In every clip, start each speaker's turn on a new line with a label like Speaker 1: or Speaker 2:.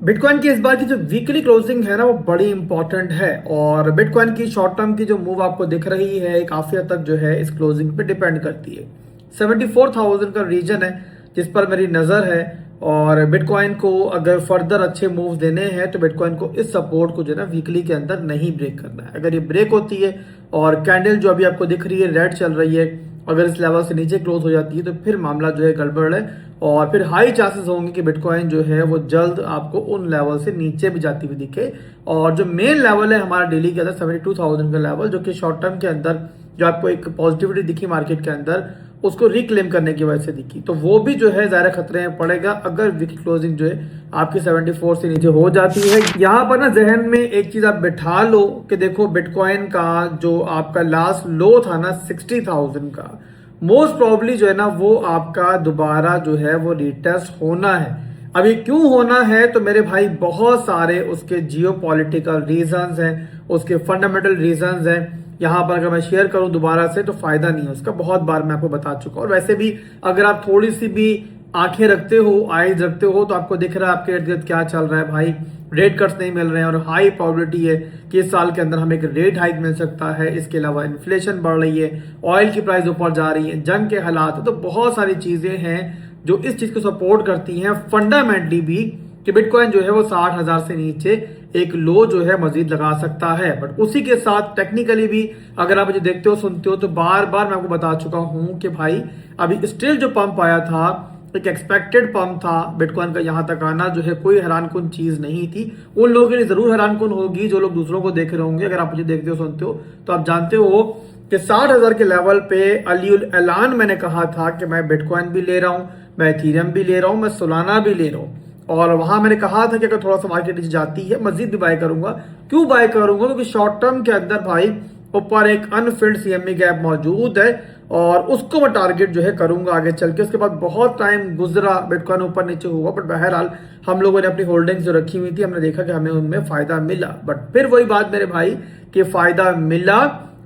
Speaker 1: Bitcoin की इस बार की जो वीकली क्लोजिंग है ना वो बड़ी इंपॉर्टेंट है। और बिटकॉइन की शॉर्ट टर्म की जो मूव आपको दिख रही है काफी हद तक जो है इस क्लोजिंग पे डिपेंड करती है। 74,000 का रीजन है जिस पर मेरी नजर है। और बिटकॉइन को अगर फर्दर अच्छे मूव्स देने हैं तो बिटकॉइन को इस सपोर्ट को जो है ना वीकली के अंदर नहीं ब्रेक करना है। अगर ये ब्रेक होती है और कैंडल जो अभी आपको दिख रही है रेड चल रही है, अगर इस लेवल से नीचे क्लोज हो जाती है तो फिर मामला जो है गड़बड़ है। और फिर हाई चांसेस होंगे कि बिटकॉइन जो है वो जल्द आपको उन लेवल से नीचे भी जाती हुई दिखे। और जो मेन लेवल है हमारा डेली के अंदर 72,000 का लेवल, जो कि शॉर्ट टर्म के अंदर जो आपको एक पॉजिटिविटी दिखी मार्केट के अंदर, उसको रिक्लेम करने की वजह से दिखी, तो वो भी जो है ज्यादा खतरे में पड़ेगा अगर वीकली क्लोजिंग जो है आपकी 74 से नीचे हो जाती है। यहाँ पर ना जहन में एक चीज आप बिठा लो कि देखो बिटकॉइन का जो आपका लास्ट लो था ना 60,000 का, मोस्ट प्रॉब्ली जो है ना वो आपका दोबारा जो है वो रिटेस्ट होना है। अभी क्यों होना है तो मेरे भाई बहुत सारे उसके जियोपॉलिटिकल रीजंस हैं, उसके फंडामेंटल रीजंस हैं। यहाँ पर अगर मैं शेयर करूं दोबारा से तो फायदा नहीं है उसका, बहुत बार मैं आपको बता चुका हूं। और वैसे भी अगर आप थोड़ी सी भी आंखें रखते हो, आईज रखते हो, तो आपको दिख रहा है आपके इर्द गिर्द क्या चल रहा है भाई। रेट कट्स नहीं मिल रहे हैं और हाई प्रोबेबिलिटी है कि इस साल के अंदर हमें एक रेट हाइक मिल सकता है। इसके अलावा इन्फ्लेशन बढ़ रही है, ऑयल की प्राइस ऊपर जा रही है, जंग के हालात है, तो बहुत सारी चीजें हैं जो इस चीज को सपोर्ट करती हैं फंडामेंटली भी कि बिटकॉइन जो है वो 60,000 से नीचे एक लो जो है मजीद लगा सकता है। बट उसी के साथ टेक्निकली भी अगर आप मुझे देखते हो सुनते हो तो बार बार मैं आपको बता चुका हूं कि भाई अभी स्टिल जो पंप आया था एक एक्सपेक्टेड पंप था। बिटकॉइन का यहां तक आना जो है कोई हैरानकुन चीज नहीं थी। उन लोगों के लिए जरूर हैरानकुन होगी जो लोग दूसरों को देख रहे होंगे। अगर आप मुझे देखते हो सुनते हो तो आप जानते हो कि 60,000 के लेवल पे अलीउल ऐलान मैंने कहा था कि मैं बिटकॉइन भी ले रहा हूं, मैं इथेरियम भी ले रहा हूं, मैं सोलाना भी ले रहा हूं। और वहां मैंने कहा था कि अगर थोड़ा सा मार्केट नीचे जाती है मजीद भी बाय करूंगा। क्यों बाय करूंगा? क्योंकि शॉर्ट टर्म के अंदर भाई ऊपर एक अनफिल्ड सीएमई गैप मौजूद है और उसको मैं टारगेट जो है करूंगा आगे चल के। उसके बाद बहुत टाइम गुजरा, बिटकॉइन ऊपर नीचे हुआ, बट बहरहाल हम लोगों ने अपनी होल्डिंग्स जो रखी हुई थी हमने देखा कि हमें उनमें फायदा मिला। बट फिर वही बात मेरे भाई कि फायदा मिला,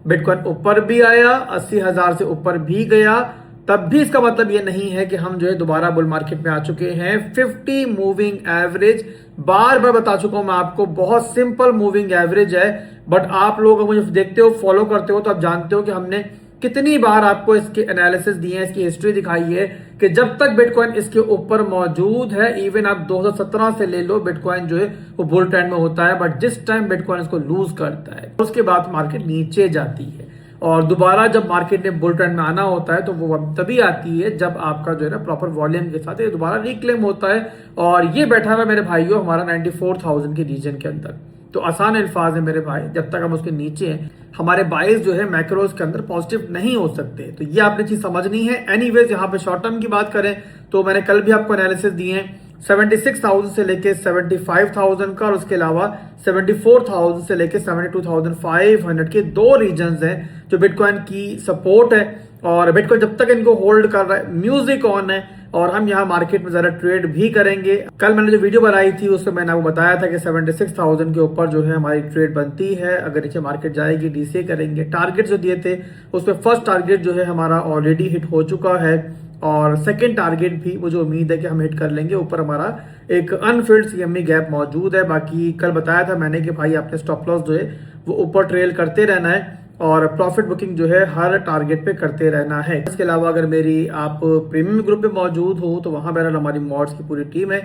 Speaker 1: बिटकॉइन ऊपर भी आया, 80,000 से ऊपर भी गया, तब भी इसका मतलब ये नहीं है कि हम जो है दोबारा बुल मार्केट में आ चुके हैं। 50 मूविंग एवरेज बार बार बता चुका हूं मैं आपको, बहुत सिंपल मूविंग एवरेज है। बट आप लोग मुझे देखते हो, फॉलो करते हो, तो आप जानते हो कि हमने कितनी बार आपको इसके एनालिसिस दिए हैं, इसकी हिस्ट्री दिखाई है कि जब तक बिटकॉइन इसके ऊपर मौजूद है, इवन आप 2017 से ले लो, बिटकॉइन जो है वो बुल ट्रेंड में होता है। बट जिस टाइम बिटकॉइन इसको लूज करता है उसके बाद मार्केट नीचे जाती है। और दोबारा जब मार्केट ने बुल ट्रेंड में आना होता है तो वो तभी आती है जब आपका जो है ना प्रॉपर वॉल्यूम के साथ ये दोबारा रिक्लेम होता है। और ये बैठा हुआ मेरे भाइयों हमारा 94,000 के रीजन के अंदर। तो आसान अल्फाज है मेरे भाई, जब तक हम उसके नीचे हैं हमारे बाइस जो है मैक्रोज के अंदर पॉजिटिव नहीं हो सकते। तो ये आपने चीज समझनी है। एनीवेज यहाँ पे शॉर्ट टर्म की बात करें तो मैंने कल भी आपको एनालिसिस दिए हैं 76,000 से लेके 75,000 का, और उसके अलावा 74,000 से लेके 72,500 के दो रीजन्स हैं जो बिटकॉइन की सपोर्ट है। और बिटकॉइन जब तक इनको होल्ड कर रहा है म्यूजिक ऑन है और हम यहाँ मार्केट में जरा ट्रेड भी करेंगे। कल मैंने जो वीडियो बनाई थी उसमें मैंने आपको बताया था कि 76,000 के ऊपर जो है हमारी ट्रेड बनती है। अगर नीचे मार्केट जाएगी डीसीए करेंगे। टारगेट जो दिए थे उसमें फर्स्ट टारगेट जो है हमारा ऑलरेडी हिट हो चुका है और सेकंड टारगेट भी मुझे उम्मीद है कि हम हिट कर लेंगे। ऊपर हमारा एक अनफिल्ड सीएमई गैप मौजूद है। बाकी कल बताया था मैंने कि भाई आपने स्टॉप लॉस जो है वो ऊपर ट्रेल करते रहना है और प्रॉफिट बुकिंग जो है हर टारगेट पे करते रहना है। इसके अलावा अगर मेरी आप प्रीमियम ग्रुप में मौजूद हो तो वहां पर हमारी मॉड्स की पूरी टीम है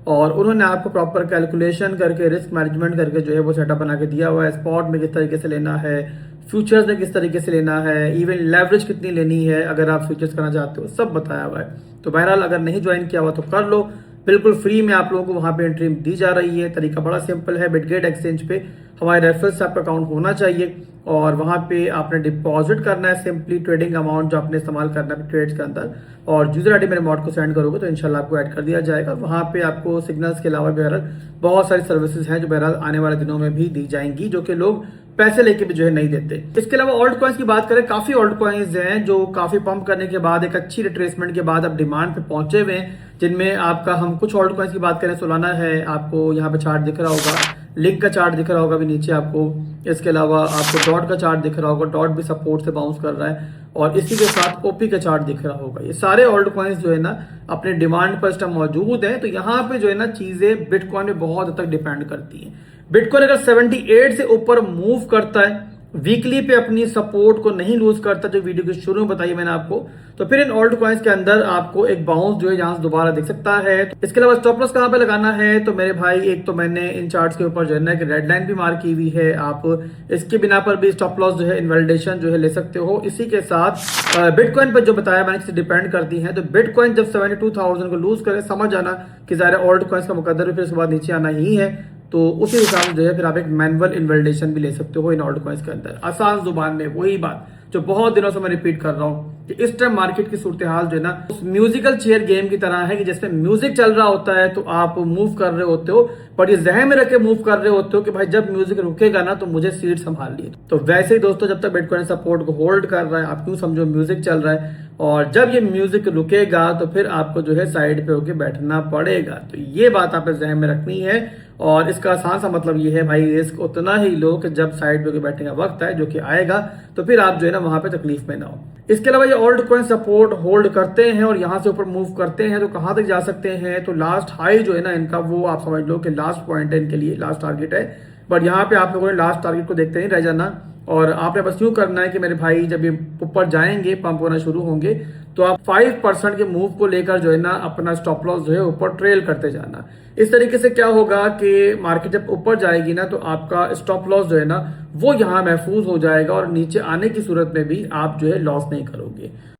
Speaker 1: और उन्होंने आपको प्रॉपर कैलकुलेशन करके रिस्क मैनेजमेंट करके जो है वो सेटअप बना के दिया हुआ है। स्पॉट में किस तरीके से लेना है, फ्यूचर्स में किस तरीके से लेना है, इवन लेवरेज कितनी लेनी है अगर आप फ्यूचर्स करना चाहते हो, सब बताया हुआ है। तो बहरहाल अगर नहीं ज्वाइन किया हुआ तो कर लो, बिल्कुल फ्री में आप लोगों को वहां पे एंट्री दी जा रही है। तरीका बड़ा सिंपल है, बिटगेट एक्सचेंज पे हमारे रेफरल से आपका अकाउंट होना चाहिए और वहां पे आपने डिपॉजिट करना है सिंपली ट्रेडिंग अमाउंट जो आपने इस्तेमाल करना है ट्रेड्स के अंदर, और यूजर आईडी मेरे मॉड को सेंड करोगे तो इंशाल्लाह आपको ऐड कर दिया जाएगा। वहां पे आपको सिग्नल्स के अलावा बहरहाल बहुत सारी सर्विसेज हैं जो बहरहाल आने वाले दिनों में भी दी जाएंगी, जो कि लोग पैसे लेके भी जो है नहीं देते। इसके अलावा ऑल्ट कॉइन्स की बात करें, काफी ऑल्ट कॉइन्स हैं जो काफी पंप करने के बाद एक अच्छी रिट्रेसमेंट के बाद अब डिमांड पे पहुंचे हुए हैं, जिनमें आपका हम कुछ ऑल्ट कॉइन्स की बात करें, सोलाना है, आपको यहाँ पे चार्ट दिख रहा होगा, लिंक का चार्ट दिख रहा होगा अभी नीचे आपको। इसके अलावा आपको डॉट का चार्ट दिख रहा होगा, डॉट भी सपोर्ट से बाउंस कर रहा है, और इसी के साथ ओपी का चार्ट दिख रहा होगा। ये सारे ऑल्ट कॉइन्स जो है ना अपने डिमांड पर इस टाइम मौजूद है। तो यहाँ पे जो है ना चीजें बिटकॉइन में बहुत हद तक डिपेंड करती हैं। बिटकॉइन अगर 78 से ऊपर मूव करता है, वीकली पे अपनी सपोर्ट को नहीं लूज करता, जो वीडियो के शुरू में बताइए मैंने आपको, तो फिर इन ऑल्ट कॉइन्स के अंदर आपको एक बाउंस जो है यहाँ से दोबारा दिख सकता है। इसके अलावा स्टॉप लॉस कहाँ पे लगाना है, तो मेरे भाई एक तो मैंने इन चार्ट्स के ऊपर जो है ना एक रेड लाइन भी मार्क की हुई है। आप इसके बिना पर भी स्टॉप लॉस जो है इनवैलिडेशन जो है ले सकते हो। इसी के साथ बिटकॉइन पर जो बताया मैंने इससे डिपेंड करती है। तो बिटकॉइन जब 72,000 को लूज करे, समझ जाना कि ज़ाहिर ऑल्ट कॉइन्स का मुकद्दर फिर उसके बाद नीचे आना ही है। तो उसी हिसाब से जो है फिर आप एक मैनुअल इनवैलिडेशन भी ले सकते हो इन ऑल्ट कॉइन्स के अंदर। आसान जुबान में वही बात जो बहुत दिनों से मैं रिपीट कर रहा हूं कि इस टाइम मार्केट की सूरत हाल जो है ना उस म्यूजिकल चेयर गेम की तरह है कि जिसमें म्यूजिक चल रहा होता है तो आप मूव कर रहे होते हो, पर ये जहन में रख के मूव कर रहे होते हो कि भाई जब म्यूजिक रुकेगा ना तो मुझे सीट संभाल लिए। तो वैसे ही दोस्तों जब तक बिटकॉइन सपोर्ट को होल्ड कर रहा है, आप क्यों समझो म्यूजिक चल रहा है, और जब ये म्यूजिक रुकेगा तो फिर आपको जो है साइड पे होके बैठना पड़ेगा। तो ये बात आपने जहन में रखनी है, और इसका आसान सा मतलब ये है भाई रिस्क उतना ही लो कि जब साइड पे बैठने का वक्त है जो कि आएगा तो फिर आप जो है ना वहां पे तकलीफ में ना हो। इसके अलावा ये ऑल्ट कॉइन सपोर्ट होल्ड करते हैं और यहां से ऊपर मूव करते हैं तो कहां तक जा सकते हैं, तो लास्ट हाई जो है ना इनका वो आप समझ लो कि लास्ट पॉइंट है इनके लिए, लास्ट टारगेट है। बट यहाँ पे आप लोगों ने लास्ट टारगेट को देखते नहीं रह जाना, और आपने बस यूं करना है कि मेरे भाई जब ये ऊपर जाएंगे, पंप होना शुरू होंगे, तो आप 5% के मूव को लेकर जो है ना अपना स्टॉप लॉस जो है ऊपर ट्रेल करते जाना। इस तरीके से क्या होगा कि मार्केट जब ऊपर जाएगी ना तो आपका स्टॉप लॉस जो है ना वो यहाँ महफूज हो जाएगा, और नीचे आने की सूरत में भी आप जो है लॉस नहीं करोगे।